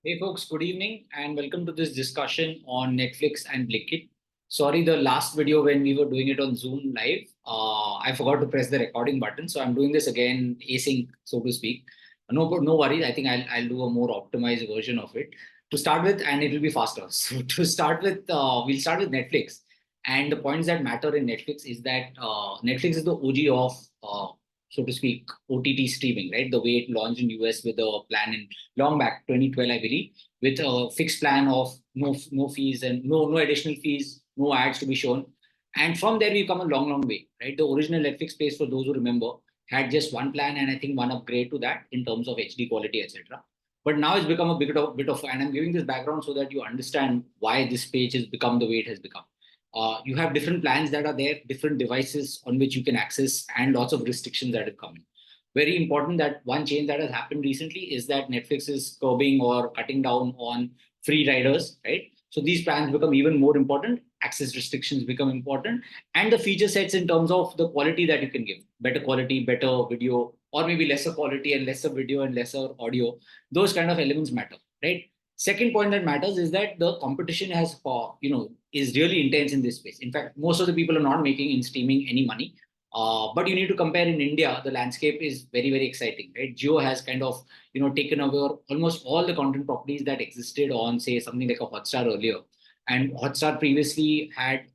Hey folks, good evening and welcome to this discussion on Netflix and Blinkit. Sorry, the last video when we were doing it on Zoom live, I forgot to press the recording button. So I'm doing this again async, so to speak. No worries. I think I'll do a more optimized version of it to start with, and it will be faster. So to start with, we'll start with Netflix. And the points that matter in Netflix is that Netflix is the OG of so to speak, OTT streaming, right? The way it launched in US with a plan in long back, 2012, I believe, with a fixed plan of no fees and no additional fees, no ads to be shown. And from there, we've come a long way, right? The original Netflix space, for those who remember, had just one plan and I think one upgrade to that in terms of HD quality, etc. But now it's become a bit of, and I'm giving this background so that you understand why this page has become the way it has become. You have different plans that are there, different devices on which you can access, and lots of restrictions that have come in. Very important that one change that has happened recently is that Netflix is curbing or cutting down on free riders, right? So these plans become even more important. Access restrictions become important, and the feature sets in terms of the quality that you can give, better quality, better video, or maybe lesser quality and lesser video and lesser audio. Those kind of elements matter, right? Second point that matters is that the competition has, is really intense in this space. In fact, most of the people are not making in streaming any money. But you need to compare in India, the landscape is very exciting, right? Jio has kind of, taken over almost all the content properties that existed on, say, something like a Hotstar earlier. And Hotstar previously had,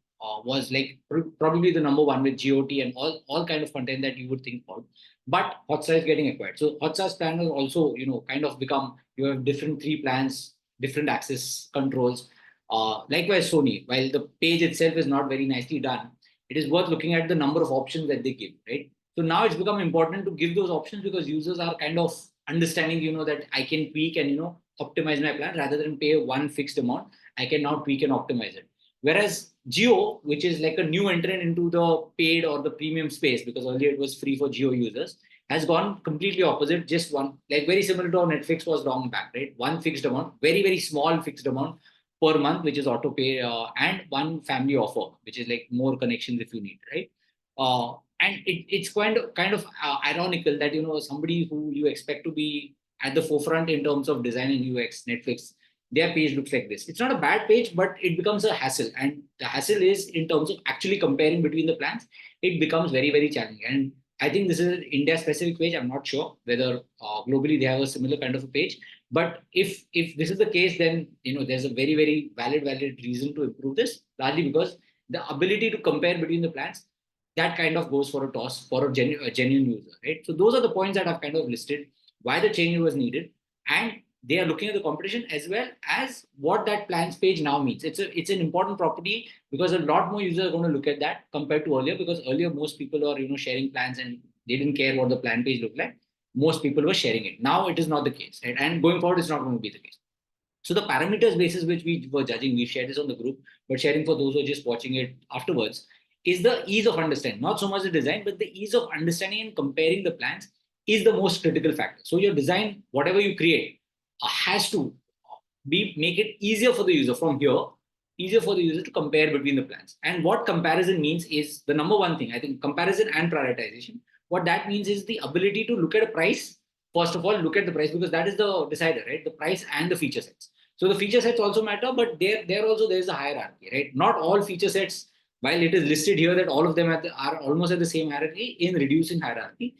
was like probably the number one with GOT and all kind of content that you would think about. But Hotstar is getting acquired. So Hotstar's plan has also, kind of become, you have different three plans, different access controls. Likewise, Sony, while the page itself is not very nicely done, it is worth looking at the number of options that they give, right? So now it's become important to give those options because users are kind of understanding, that I can tweak and, optimize my plan rather than pay one fixed amount. I can now tweak and optimize it. Whereas Geo, which is like a new entrant into the paid or the premium space, because earlier it was free for Geo users, has gone completely opposite. Just one, like very similar to how Netflix was long back, right? One fixed amount, very small fixed amount per month, which is auto pay, and one family offer, which is like more connections if you need, right? And it's kind of ironical that somebody who you expect to be at the forefront in terms of design and UX, Netflix, their page looks like this. It's not a bad page, but it becomes a hassle, and the hassle is in terms of actually comparing between the plans. It becomes very challenging, and I think this is an India specific page. I'm not sure whether globally they have a similar kind of a page. But if this is the case, then there's a very valid reason to improve this, largely because the ability to compare between the plans, that kind of goes for a toss for a genuine user, right? So those are the points that I've kind of listed, why the change was needed, and they are looking at the competition as well as what that plans page now means. It's an important property because a lot more users are going to look at that compared to earlier, because earlier most people are sharing plans and they didn't care what the plan page looked like. Most people were sharing it. Now it is not the case, right? And going forward, it's not going to be the case. So the parameters basis which we were judging, we shared this on the group, but sharing for those who are just watching it afterwards, is the ease of understanding. Not so much the design, but the ease of understanding and comparing the plans is the most critical factor. So your design, whatever you create, has to be make it easier for the user from here, easier for the user to compare between the plans. And what comparison means is the number one thing. I think comparison and prioritization. What that means is the ability to look at a price. First of all, look at the price because that is the decider, right? The price and the feature sets. So the feature sets also matter, but there also there is a hierarchy, right? Not all feature sets, while it is listed here that all of them are almost at the same hierarchy, in reducing hierarchy.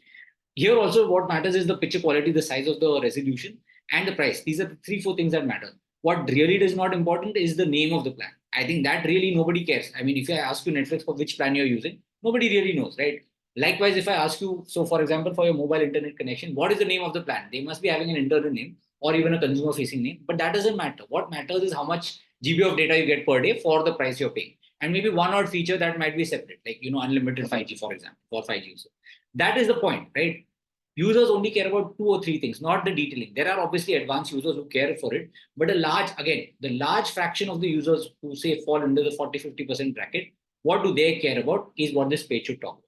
Here also what matters is the picture quality, the size of the resolution, and the price. These are the three, four things that matter. What really is not important is the name of the plan. I think that really nobody cares. I mean, if I ask you Netflix for which plan you're using, nobody really knows, right? Likewise, if I ask you, so for example, for your mobile internet connection, what is the name of the plan? They must be having an internal name or even a consumer facing name, but that doesn't matter. What matters is how much GB of data you get per day for the price you're paying. And maybe one odd feature that might be separate, like, unlimited 5G, for example, for 5G users. That is the point, right? Users only care about two or three things, not the detailing. There are obviously advanced users who care for it, but the large fraction of the users who say fall under the 40-50% bracket, what do they care about is what this page should talk about.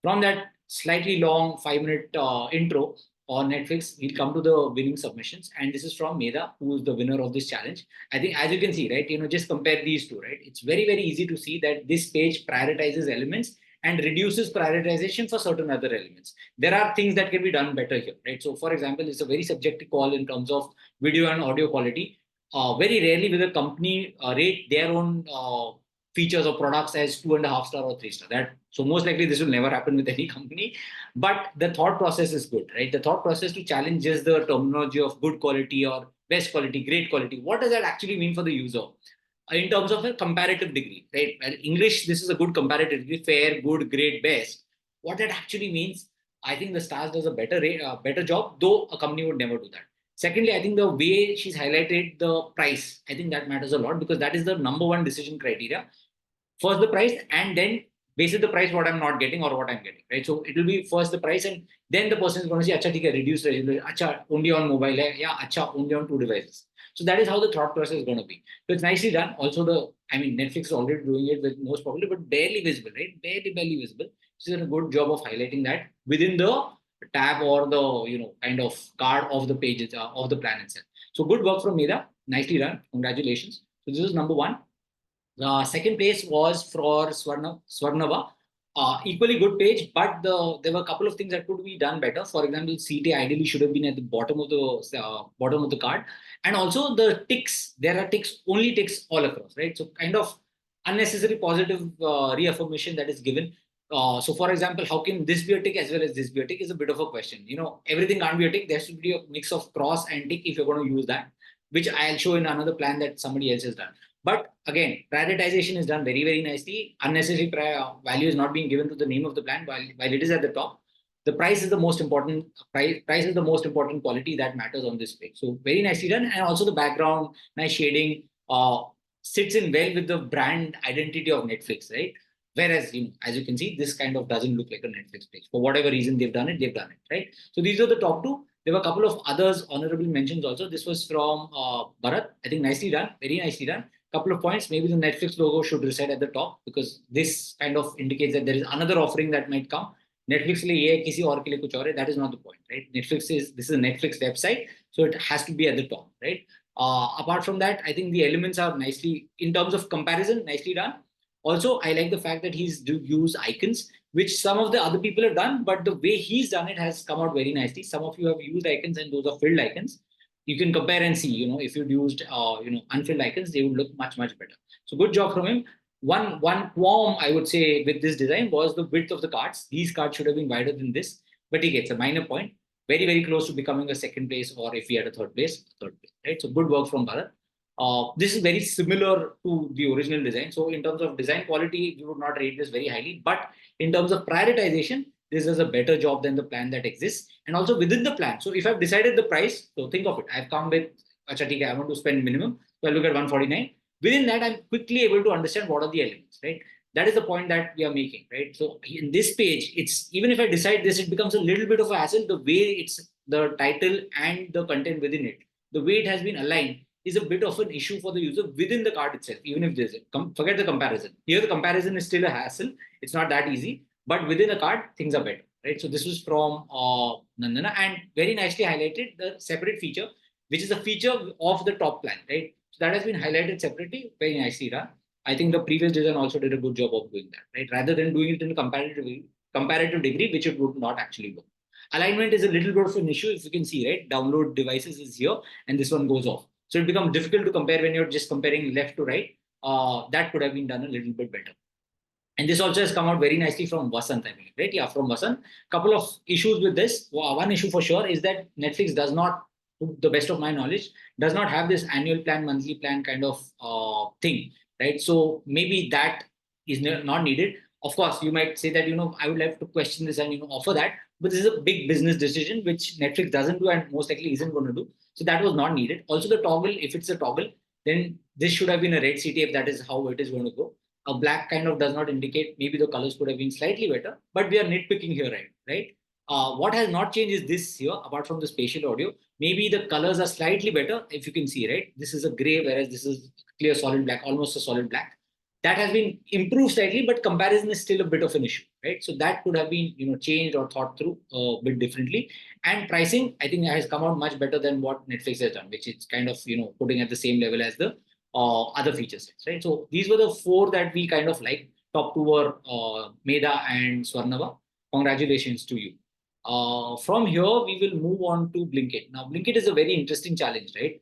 From that slightly long 5-minute intro on Netflix, we'll come to the winning submissions. And this is from Meda, who is the winner of this challenge. I think, as you can see, right, just compare these two, right? It's very easy to see that this page prioritizes elements and reduces prioritization for certain other elements. There are things that can be done better here, right? So for example, it's a very subjective call in terms of video and audio quality. Very rarely will a company rate their own features or products as 2.5 star or 3 star. That so most likely this will never happen with any company. But the thought process is good, right? The thought process to challenge just the terminology of good quality or best quality, great quality. What does that actually mean for the user? In terms of a comparative degree, right? Well, English, this is a good comparative degree, fair, good, great, best. What that actually means, I think the stars does a better job, though a company would never do that. Secondly, I think the way she's highlighted the price, I think that matters a lot because that is the number one decision criteria. First the price, and then based on the price what I'm not getting or what I'm getting, right? So it will be first the price, and then the person is going to say, "Acha, theek hai, reduce resolution. Acha, only on mobile hai. Yeah, acha, only on two devices." So that is how the thought process is going to be. So it's nicely done. Also, Netflix is already doing it with most probably, but barely visible, right? Barely visible. She's done a good job of highlighting that within the tab or the kind of card of the pages of the plan itself. So good work from Meda. Nicely done. Congratulations. So this is number one. The second place was for Swarnava. Equally good page, but there were a couple of things that could be done better. For example, CT ideally should have been at the bottom of the card, and also the ticks. There are ticks, only ticks all across, right? So kind of unnecessary positive reaffirmation that is given. So, for example, how can this be a tick as well as this be a tick is a bit of a question. Everything can't be a tick. There should be a mix of cross and tick if you're going to use that, which I'll show in another plan that somebody else has done. But again, prioritization is done very, very nicely. Unnecessary value is not being given to the name of the plan while it is at the top. The price is the most important. Price is the most important quality that matters on this page. So very nicely done, and also the background, nice shading, sits in well with the brand identity of Netflix, right? Whereas, as you can see, this kind of doesn't look like a Netflix page. For whatever reason they've done it, right? So these are the top two. There were a couple of others honorable mentions also. This was from Bharat. I think nicely done, very nicely done. Couple of points. Maybe the Netflix logo should reside at the top because this kind of indicates that there is another offering that might come. Netflix ke liye ye hai, kisi aur ke liye kuch aur hai. That is not the point, right? This is a Netflix website, so it has to be at the top, right? Apart from that, I think the elements are nicely, in terms of comparison, nicely done. Also, I like the fact that he's used icons, which some of the other people have done, but the way he's done it has come out very nicely. Some of you have used icons and those are filled icons. You can compare and see, if you'd used, unfilled icons, they would look much, much better. So good job from him. One qualm I would say with this design was the width of the cards. These cards should have been wider than this, but he gets a minor point. Very, very close to becoming a second place, or if he had a third place, right? So good work from Bharat. This is very similar to the original design. So in terms of design quality, we would not rate this very highly, but in terms of prioritization, this is a better job than the plan that exists. And also within the plan. So if I've decided the price, so think of it. I've come with, I want to spend minimum. So I look at 149. Within that, I'm quickly able to understand what are the elements, right? That is the point that we are making, right? So in this page, it's even if I decide this, it becomes a little bit of a hassle. The way it's the title and the content within it, the way it has been aligned is a bit of an issue for the user within the card itself, even if there's forget the comparison. Here, the comparison is still a hassle. It's not that easy, but within the card, things are better, right? So this was from Nandana, and very nicely highlighted the separate feature, which is a feature of the top plan, right? So that has been highlighted separately, very nicely done. I think the previous design also did a good job of doing that, right? Rather than doing it in a comparative degree, which it would not actually work. Alignment is a little bit of an issue, if you can see, right? Download devices is here, and this one goes off. So it becomes difficult to compare when you're just comparing left to right. That could have been done a little bit better. And this also has come out very nicely from Vasant, I believe, right? Yeah, from Vasant. Couple of issues with this. One issue for sure is that Netflix does not, to the best of my knowledge, does not have this annual plan, monthly plan kind of thing, right? So maybe that is not needed. Of course, you might say that, I would like to question this and, offer that. But this is a big business decision, which Netflix doesn't do and most likely isn't going to do. So that was not needed. Also, the toggle, if it's a toggle, then this should have been a red CT if that is how it is going to go. A black kind of does not indicate, maybe the colors could have been slightly better, but we are nitpicking here, right? What has not changed is this here, apart from the spatial audio. Maybe the colors are slightly better, if you can see, right? This is a gray, whereas this is clear solid black, almost a solid black. That has been improved slightly, but comparison is still a bit of an issue, right? So that could have been, changed or thought through a bit differently. And pricing, I think, has come out much better than what Netflix has done, which is kind of, putting at the same level as the other feature sets, right? So these were the four that we kind of like. top two were Meda and Swarnava. Congratulations to you. From here, we will move on to Blinkit. Now, Blinkit is a very interesting challenge, right?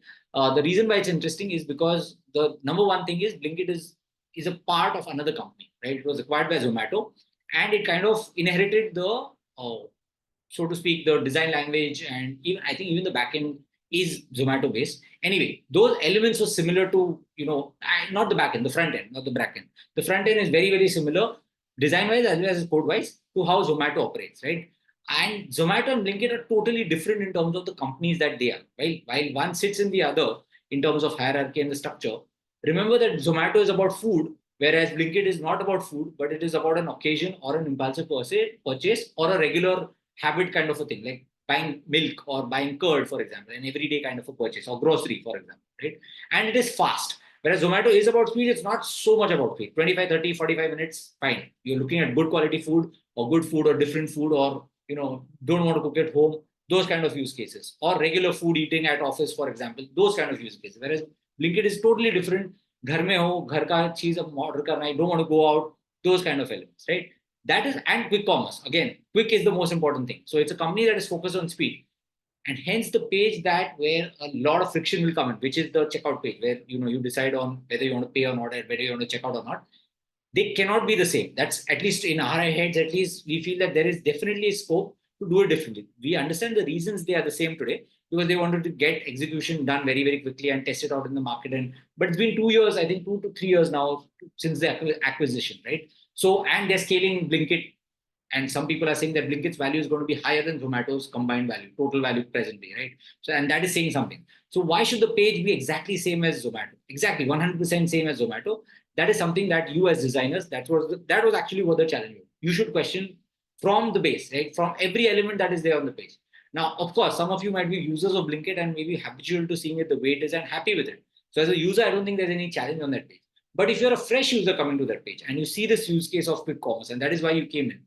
The reason why it's interesting is because the number one thing is Blinkit is a part of another company, right? It was acquired by Zomato, and it kind of inherited the, so to speak, the design language, and even I think even the backend is Zomato based. Anyway, those elements were similar to, not the backend, the front end, not the backend. The front end is very, very similar design wise as well as code wise to how Zomato operates, right? And Zomato and Blinkit are totally different in terms of the companies that they are, right? While one sits in the other in terms of hierarchy and the structure, remember that Zomato is about food, whereas Blinkit is not about food, but it is about an occasion or an impulsive purchase or a regular habit kind of a thing, like buying milk or buying curd, for example, an everyday kind of a purchase, or grocery, for example, right? And it is fast. Whereas Zomato is about speed, it's not so much about speed. 25, 30, 45 minutes, fine. You're looking at good quality food or good food or different food, or, don't want to cook at home, those kind of use cases. Or regular food eating at office, for example, those kind of use cases. Whereas Blinkit is totally different. घर में हो, घर का चीज अब order करना, I don't want to go out, those kind of elements, right? That is, and quick commerce. Again, quick is the most important thing. So it's a company that is focused on speed. And hence the page that where a lot of friction will come in, which is the checkout page, where you decide on whether you want to pay or not, and whether you want to check out or not. They cannot be the same. That's, at least in our heads, at least we feel that there is definitely a scope to do it differently. We understand the reasons they are the same today, because they wanted to get execution done very, very quickly and test it out in the market. But it's been 2 years, I think 2 to 3 years now since the acquisition, right? So, and they're scaling Blinkit, and some people are saying that Blinkit's value is going to be higher than Zomato's combined value, total value presently, right? So, and that is saying something. So why should the page be exactly same as Zomato? Exactly 100% same as Zomato. That is something that you as designers, that was actually what the challenge was. You should question from the base, right? From every element that is there on the page. Now, of course, some of you might be users of Blinkit and maybe habitual to seeing it the way it is and happy with it. So as a user, I don't think there's any challenge on that page. But if you're a fresh user coming to that page and you see this use case of quick commerce, and that is why you came in,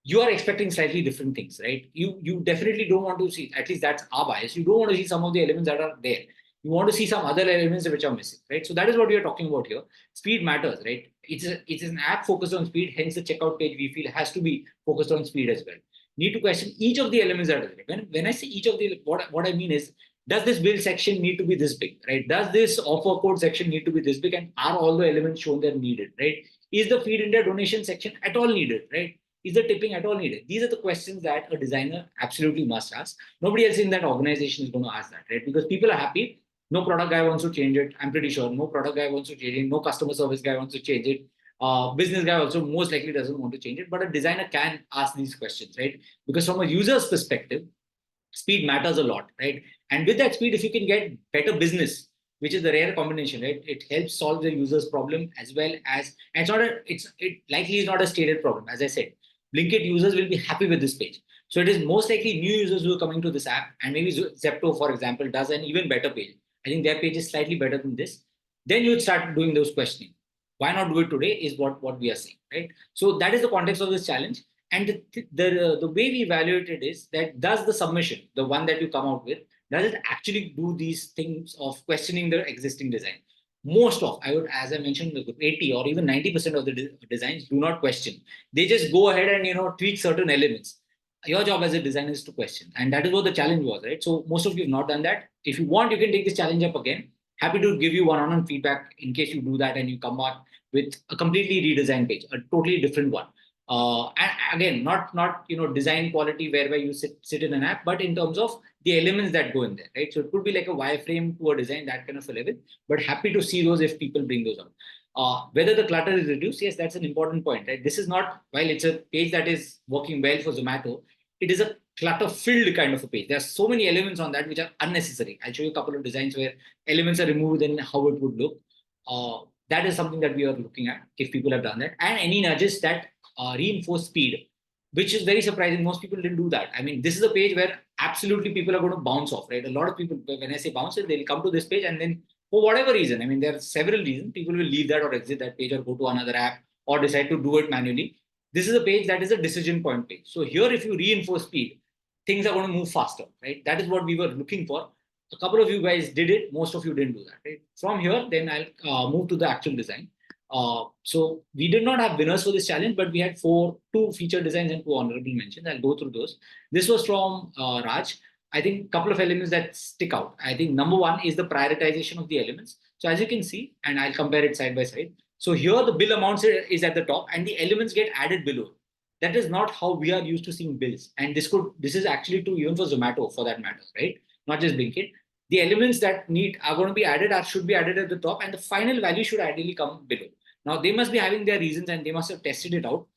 you are expecting slightly different things, right? You definitely don't want to see, at least that's our bias. You don't want to see some of the elements that are there. You want to see some other elements which are missing, right? So that is what we are talking about here. Speed matters, right? It's an app focused on speed. Hence the checkout page we feel has to be focused on speed as well. Need to question each of the elements that are there. When I say each of the, what I mean is, does this bill section need to be this big, right? Does this offer code section need to be this big? And are all the elements shown there needed, right? Is the feed India donation section at all needed, right? Is the tipping at all needed? These are the questions that a designer absolutely must ask. Nobody else in that organization is going to ask that, right? Because people are happy. No product guy wants to change it. I'm pretty sure no product guy wants to change it. No customer service guy wants to change it. Business guy also most likely doesn't want to change it. But a designer can ask these questions, right? Because from a user's perspective, speed matters a lot, right? And with that speed, if you can get better business, which is the rare combination, right? It helps solve the user's problem as well as, and it likely is not a stated problem. As I said, Blinkit users will be happy with this page. So it is most likely new users who are coming to this app, and maybe Zepto, for example, does an even better page. I think their page is slightly better than this. Then you would start doing those questioning. Why not do it today is what we are saying, right? So that is the context of this challenge. And the way we evaluate it is that, does the submission, the one that you come out with, does it actually do these things of questioning the existing design? Most of, I would, as I mentioned, 80 or even 90% of the designs do not question. They just go ahead and tweak certain elements. Your job as a designer is to question, and that is what the challenge was, right? So most of you have not done that. If you want, you can take this challenge up again. Happy to give you one-on-one feedback in case you do that and you come back with a completely redesigned page, a totally different one. And again, not design quality whereby you sit in an app, but in terms of the elements that go in there, right? So it could be like a wireframe to a design, that kind of a level, but happy to see those if people bring those out. Whether the clutter is reduced, yes, that's an important point, right? This is not, while it's a page that is working well for Zomato, it is a clutter-filled kind of a page. There are so many elements on that which are unnecessary. I'll show you a couple of designs where elements are removed and how it would look. That is something that we are looking at if people have done that. And any nudges that reinforce speed, which is very surprising. Most people didn't do that. I mean, this is a page where absolutely people are going to bounce off, right? A lot of people, when I say bounce, they'll come to this page and then for whatever reason, I mean, there are several reasons, people will leave that or exit that page or go to another app or decide to do it manually. This is a page that is a decision point page. So here, if you reinforce speed, things are going to move faster, right? That is what we were looking for. A couple of you guys did it. Most of you didn't do that, right? From here, then I'll move to the actual design. So we did not have winners for this challenge, but we had two feature designs and two honorable mentions. I'll go through those. This was from Raj. I think a couple of elements that stick out. I think number one is the prioritization of the elements. So as you can see, and I'll compare it side by side. So here the bill amounts is at the top and the elements get added below. That is not how we are used to seeing bills. And this is actually true even for Zomato for that matter, right? Not just Blinkit. The elements that are going to be added should be added at the top and the final value should ideally come below. Now they must be having their reasons and they must have tested it out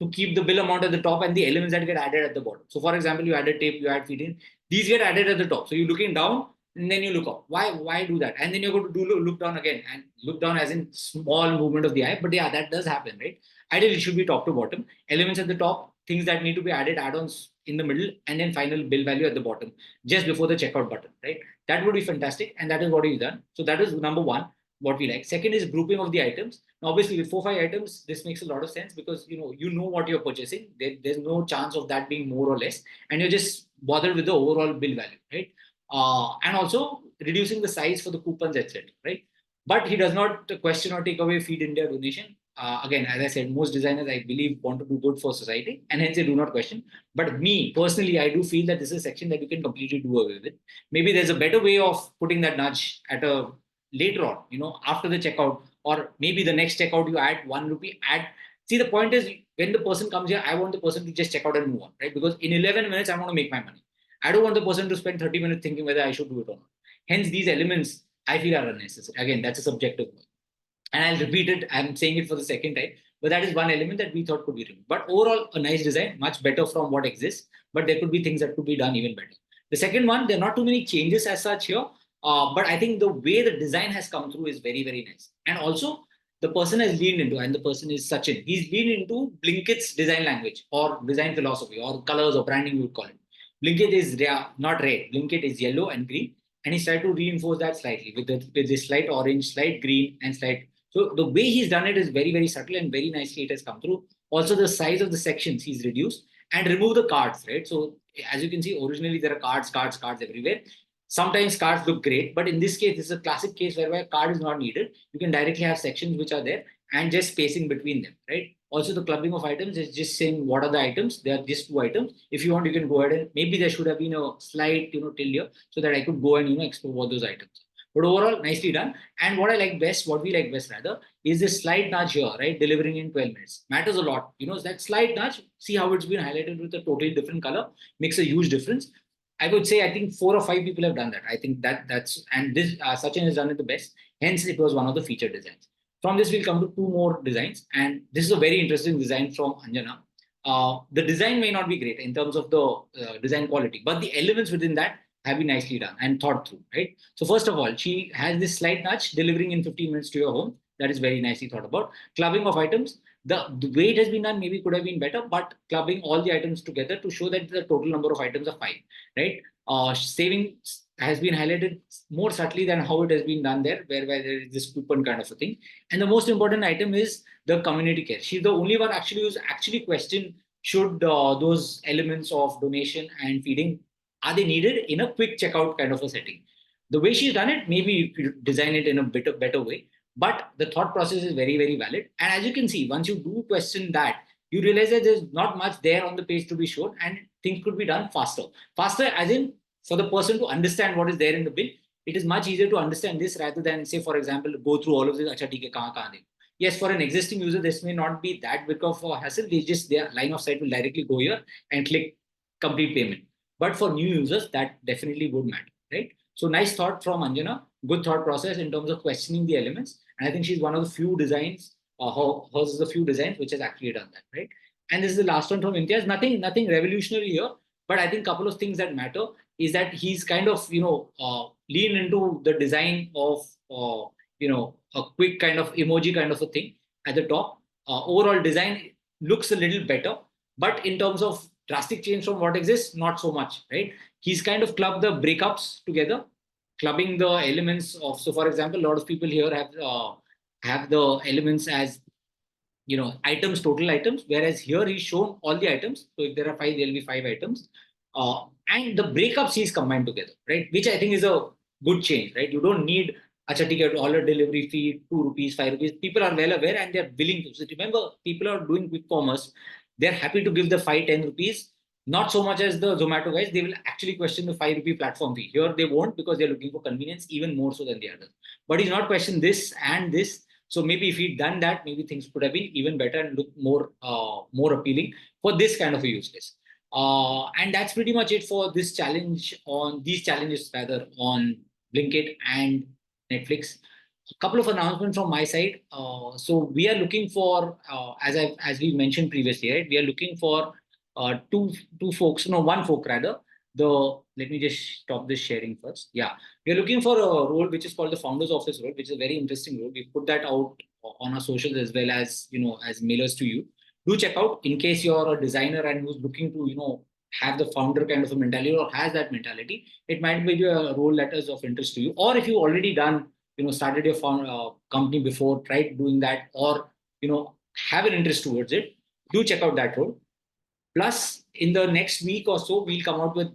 to keep the bill amount at the top and the elements that get added at the bottom. So for example, you added tape, you add feeding, these get added at the top. So you're looking down and then you look up. Why do that? And then you're going to look down again and look down as in small movement of the eye. But yeah, that does happen, right? Ideally, it should be top to bottom. Elements at the top, things that need to be added, add-ons in the middle, and then final bill value at the bottom, just before the checkout button, right? That would be fantastic. And that is what we've done. So that is number one, what we like. Second is grouping of the items. Now, obviously, with 4-5 items, this makes a lot of sense because you know what you're purchasing. There's no chance of that being more or less, and you're just bothered with the overall bill value, right? And also reducing the size for the coupons, etc. Right? But he does not question or take away Feed India donation. Again, as I said, most designers, I believe, want to do good for society, and hence they do not question. But me personally, I do feel that this is a section that you can completely do away with. Maybe there's a better way of putting that nudge at a later on, after the checkout, or maybe the next checkout you add 1 rupee. See, the point is when the person comes here, I want the person to just check out and move on, right? Because in 11 minutes, I want to make my money. I don't want the person to spend 30 minutes thinking whether I should do it or not. Hence, these elements I feel are unnecessary. Again, that's a subjective one. And I'll repeat it. I'm saying it for the second time, but that is one element that we thought could be removed. But overall, a nice design, much better from what exists, but there could be things that could be done even better. The second one, there are not too many changes as such here, but I think the way the design has come through is very, very nice. And also, the person has leaned into, and the person is Sachin, he's leaned into Blinkit's design language or design philosophy or colors or branding, you would call it. Blinkit is not red, Blinkit is yellow and green. And he's tried to reinforce that slightly with the slight orange, slight green, and slight. So the way he's done it is very, very subtle and very nicely it has come through. Also, the size of the sections he's reduced and remove the cards, right? So as you can see, originally there are cards everywhere. Sometimes cards look great, but in this case, this is a classic case where a card is not needed. You can directly have sections which are there and just spacing between them, right? Also, the clubbing of items is just saying what are the items. There are just 2 items. If you want, you can go ahead and maybe there should have been a slight, till here so that I could go and, explore what those items are. But overall, nicely done. And what we like best rather, is this slight nudge here, right? Delivering in 12 minutes. Matters a lot. That slight nudge, see how it's been highlighted with a totally different color, makes a huge difference. I would say, I think 4 or 5 people have done that. I think and this, Sachin has done it the best. Hence, it was one of the featured designs. From this, we'll come to 2 more designs. And this is a very interesting design from Anjana. The design may not be great in terms of the design quality, but the elements within that have been nicely done and thought through, right? So first of all, she has this slight nudge delivering in 15 minutes to your home. That is very nicely thought about. Clubbing of items. The way it has been done maybe could have been better, but clubbing all the items together to show that the total number of items are 5, right? Saving has been highlighted more subtly than how it has been done there, whereby there is this coupon kind of a thing. And the most important item is the community care. She's the only one who's actually questioned should those elements of donation and feeding, are they needed in a quick checkout kind of a setting? The way she's done it, maybe you design it in a better way, but the thought process is very, very valid. And as you can see, once you do question that, you realize that there's not much there on the page to be shown and things could be done faster. Faster as in for the person to understand what is there in the bill. It is much easier to understand this rather than, say, for example, go through all of this. Acha, theek hai, kahan dekho. Yes, for an existing user, this may not be that big of a hassle. Their line of sight will directly go here and click complete payment. But for new users, that definitely would matter, right? So nice thought from Anjana, good thought process in terms of questioning the elements. And I think she's one of the few designs, hers is the few designs which has actually done that, right? And this is the last one from Imtiaz. Nothing revolutionary here, but I think a couple of things that matter is that he's kind of, lean into the design of, a quick kind of emoji kind of a thing at the top. Overall design looks a little better, but in terms of drastic change from what exists, not so much, right? He's kind of clubbed the breakups together, clubbing the elements of, so for example, a lot of people here have the elements as, items, total items, whereas here he's shown all the items. So if there are 5, there'll be 5 items. And the breakups he's combined together, right? Which I think is a good change, right? You don't need Acha, ticket, order delivery fee, 2 rupees, 5 rupees. People are well aware and they're willing to. So remember, people are doing quick commerce. They're happy to give the 5, 10 rupees. Not so much as the Zomato guys. They will actually question the 5 rupee platform fee. Here they won't because they're looking for convenience even more so than the others. But he's not questioned this and this. So maybe if he'd done that, maybe things could have been even better and look more appealing for this kind of a use case. And that's pretty much it for this challenge on these challenges rather on Blinkit and Netflix. A couple of announcements from my side. So we are looking for, as we mentioned previously, right? We are looking for two folks, no, one folk rather. Let me just stop this sharing first. Yeah, we are looking for a role which is called the founders office role, which is a very interesting role. We put that out on our socials as well as as mailers to you. Do check out in case you're a designer and who's looking to have the founder kind of a mentality or has that mentality. It might be a role that is of interest to you, or if you already done started your company before, tried doing that, or have an interest towards it, do check out that role. Plus, in the next week or so, we'll come out with,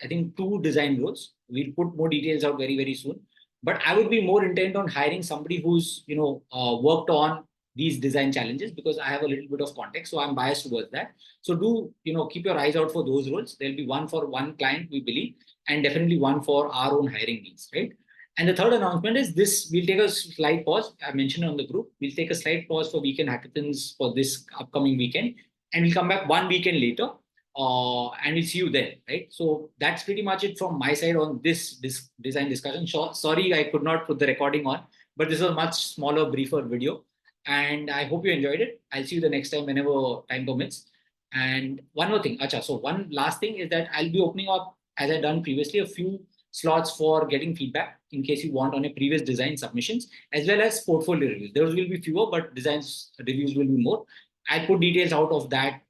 I think, 2 design roles. We'll put more details out very, very soon. But I would be more intent on hiring somebody who's, worked on these design challenges because I have a little bit of context. So I'm biased towards that. So do, keep your eyes out for those roles. There'll be one for one client, we believe, and definitely one for our own hiring needs, right? And the third announcement is this, we'll take a slight pause. I mentioned on the group, we'll take a slight pause for weekend hackathons for this upcoming weekend and we'll come back one weekend later and we'll see you there, right? So that's pretty much it from my side on this design discussion. Sorry, I could not put the recording on, but this was a much smaller, briefer video. And I hope you enjoyed it. I'll see you the next time whenever time permits. And one more thing, Acha. So one last thing is that I'll be opening up, as I've done previously, a few slots for getting feedback in case you want on a previous design submissions, as well as portfolio reviews. Those will be fewer, but designs reviews will be more. I'll put details out of that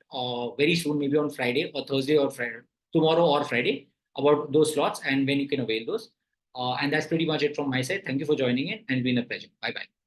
very soon, maybe on Friday or Thursday or Friday, tomorrow or Friday, about those slots and when you can avail those. And that's pretty much it from my side. Thank you for joining in and it's been a pleasure. Bye-bye.